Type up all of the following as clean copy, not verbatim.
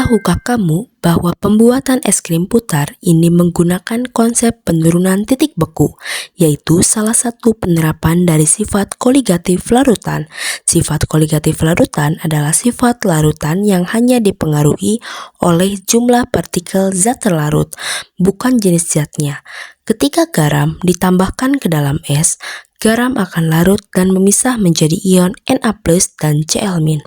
Tahukah kamu bahwa pembuatan es krim putar ini menggunakan konsep penurunan titik beku, yaitu salah satu penerapan dari sifat koligatif larutan. Sifat koligatif larutan adalah sifat larutan yang hanya dipengaruhi oleh jumlah partikel zat terlarut, bukan jenis zatnya. Ketika garam ditambahkan ke dalam es, garam akan larut dan memisah menjadi ion Na+ dan Cl-.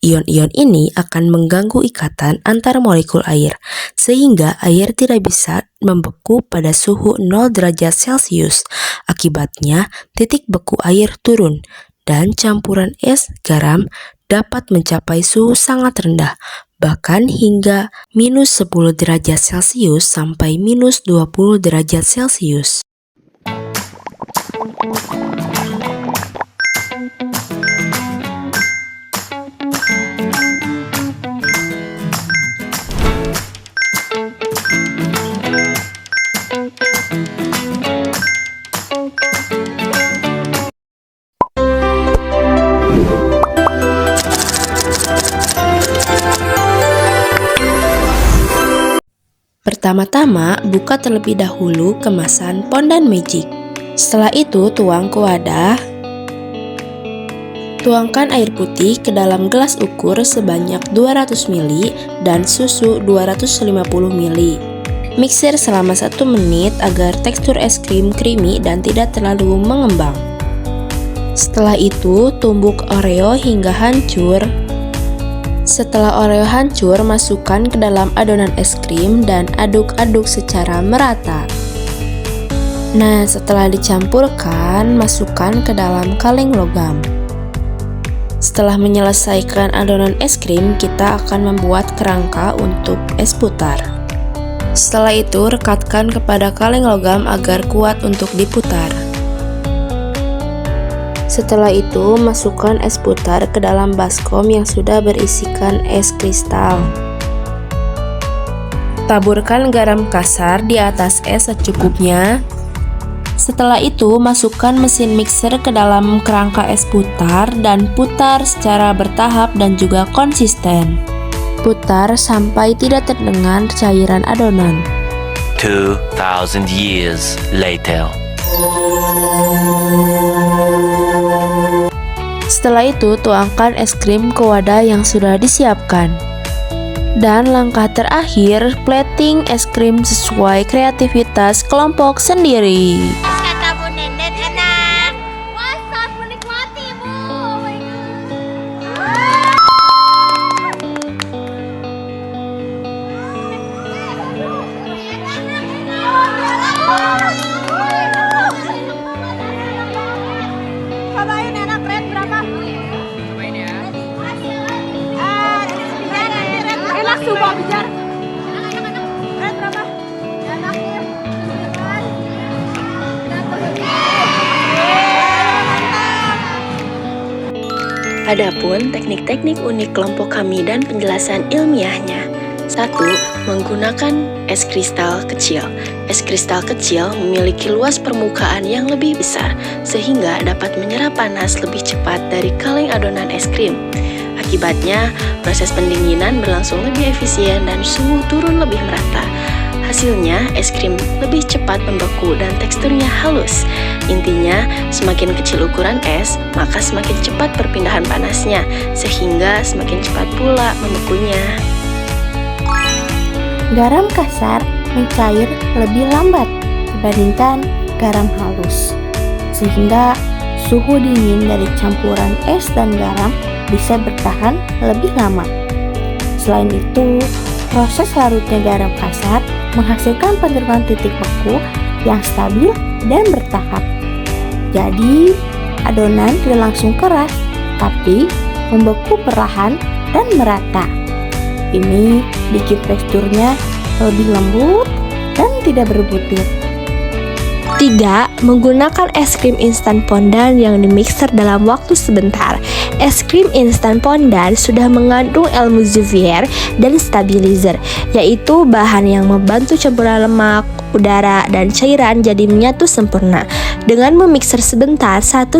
Ion-ion ini akan mengganggu ikatan antar molekul air, sehingga air tidak bisa membeku pada suhu 0 derajat Celcius. Akibatnya, titik beku air turun, dan campuran es garam dapat mencapai suhu sangat rendah, bahkan hingga -10 derajat Celcius sampai -20 derajat Celcius. Pertama-tama, buka terlebih dahulu kemasan Pondan Magic. Setelah itu, tuang ke wadah. Tuangkan air putih ke dalam gelas ukur sebanyak 200 ml dan susu 250 ml. Mixer selama 1 menit agar tekstur es krim creamy dan tidak terlalu mengembang. Setelah itu, tumbuk Oreo hingga hancur. Setelah Oreo hancur, masukkan ke dalam adonan es krim dan aduk-aduk secara merata. Nah, setelah dicampurkan, masukkan ke dalam kaleng logam. Setelah menyelesaikan adonan es krim, kita akan membuat kerangka untuk es putar. Setelah itu, rekatkan kepada kaleng logam agar kuat untuk diputar. Setelah itu, masukkan es putar ke dalam baskom yang sudah berisikan es kristal. Taburkan garam kasar di atas es secukupnya. Setelah itu, masukkan mesin mixer ke dalam kerangka es putar dan putar secara bertahap dan juga konsisten. Putar sampai tidak terdengar cairan adonan. 2,000 years later. Setelah itu, tuangkan es krim ke wadah yang sudah disiapkan. Dan langkah terakhir, plating es krim sesuai kreativitas kelompok sendiri. Kata Bu Nenden enak. Wah, sangat menikmati, Bu. Oh my God. Cobain enak, red berapa? Cobain ya. Enak sumpah bijar. Red berapa? Enak ya. Adapun teknik-teknik unik kelompok kami dan penjelasan ilmiahnya. 1. Menggunakan es kristal kecil. Es kristal kecil memiliki luas permukaan yang lebih besar, sehingga dapat menyerap panas lebih cepat dari kaleng adonan es krim. Akibatnya, proses pendinginan berlangsung lebih efisien dan suhu turun lebih merata. Hasilnya, es krim lebih cepat membeku dan teksturnya halus. Intinya, semakin kecil ukuran es, maka semakin cepat perpindahan panasnya, sehingga semakin cepat pula membekunya. Garam kasar mencair lebih lambat dibandingkan garam halus, sehingga suhu dingin dari campuran es dan garam bisa bertahan lebih lama. Selain itu, proses larutnya garam kasar menghasilkan penurunan titik beku yang stabil dan bertahap. Jadi, adonan tidak langsung keras, tapi membeku perlahan dan merata. Ini bikin teksturnya lebih lembut dan tidak berbutir. 3. Menggunakan es krim instan Pondan yang dimixer dalam waktu sebentar. Es krim instan Pondan sudah mengandung emulsifier dan stabilizer, yaitu bahan yang membantu campuran lemak udara, dan cairan jadi menyatu sempurna. Dengan memixer sebentar 1-2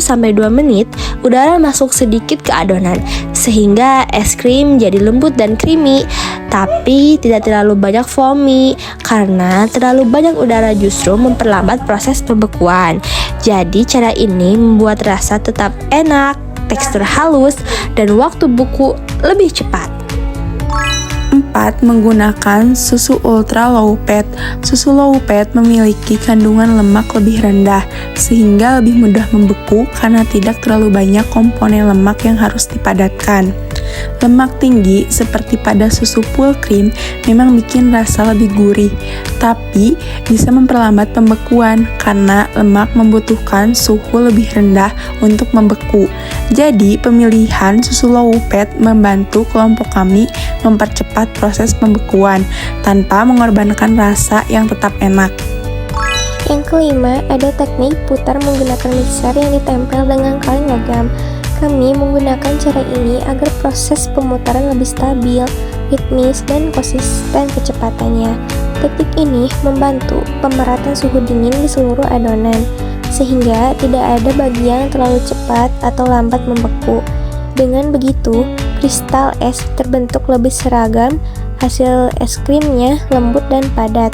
menit, udara masuk sedikit ke adonan, sehingga es krim jadi lembut dan creamy. Tapi tidak terlalu banyak foamy, karena terlalu banyak udara justru memperlambat proses pembekuan. Jadi cara ini membuat rasa tetap enak, tekstur halus, dan waktu buku lebih cepat. 4. Menggunakan susu ultra low fat. Susu low fat memiliki kandungan lemak lebih rendah, sehingga lebih mudah membeku karena tidak terlalu banyak komponen lemak yang harus dipadatkan. Lemak tinggi seperti pada susu full cream memang bikin rasa lebih gurih, tapi bisa memperlambat pembekuan karena lemak membutuhkan suhu lebih rendah untuk membeku. Jadi, pemilihan susu low fat membantu kelompok kami mempercepat proses pembekuan tanpa mengorbankan rasa yang tetap enak. Yang kelima, ada teknik putar menggunakan mixer yang ditempel dengan kaleng logam. Kami menggunakan cara ini agar proses pemutaran lebih stabil, ritmis, dan konsisten kecepatannya. Teknik ini membantu pemerataan suhu dingin di seluruh adonan, sehingga tidak ada bagian yang terlalu cepat atau lambat membeku. Dengan begitu, kristal es terbentuk lebih seragam, hasil es krimnya lembut dan padat.